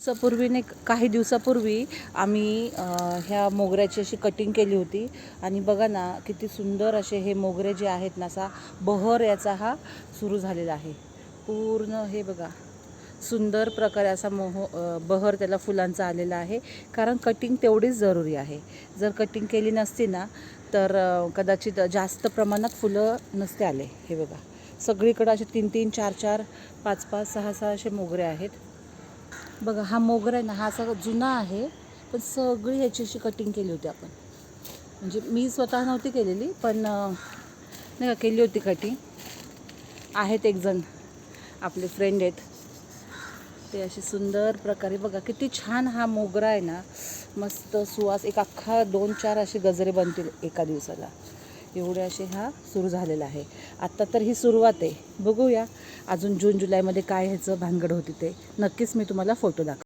काही दिवसापूर्वी आम्ही ह्या मोगऱ्याची अशी कटिंग केली होती आणि बघा ना किती सुंदर असे हे मोगरे जे आहेत ना, असा बहर याचा हा सुरू झालेला आहे पूर्ण. हे बघा सुंदर प्रकारे असा बहर त्याला फुलांचा आलेला आहे, कारण कटिंग तेवढीच जरुरी आहे. जर कटिंग केली नसती ना तर कदाचित जास्त प्रमाणात फुलं नसते आले. हे बघा सगळीकडे असे 3-3, 4-4, 5-5, 6-6 असे मोगरे आहेत. बघा हा मोगरा आहे ना, हा सगळा जुना आहे, पण सगळी ह्याची अशी कटिंग केली होती आपण. म्हणजे मी स्वतः नव्हती केलेली, पण नाही का केली होती कटिंग. आहेत एक जण आपले फ्रेंड आहेत, ते अशी सुंदर प्रकारे बघा किती छान हा मोगरा आहे ना, मस्त सुवास. एक अख्खा 2-4 असे गजरे बनतील एका दिवसाला, एवढे असे हा सुरू झालेला आहे. आत्ता तर ही सुरुवात आहे, बघूया अजून जून जुलैमध्ये काय ह्याचं भानगड होती ते नक्कीच मी तुम्हाला फोटो दाखवेन.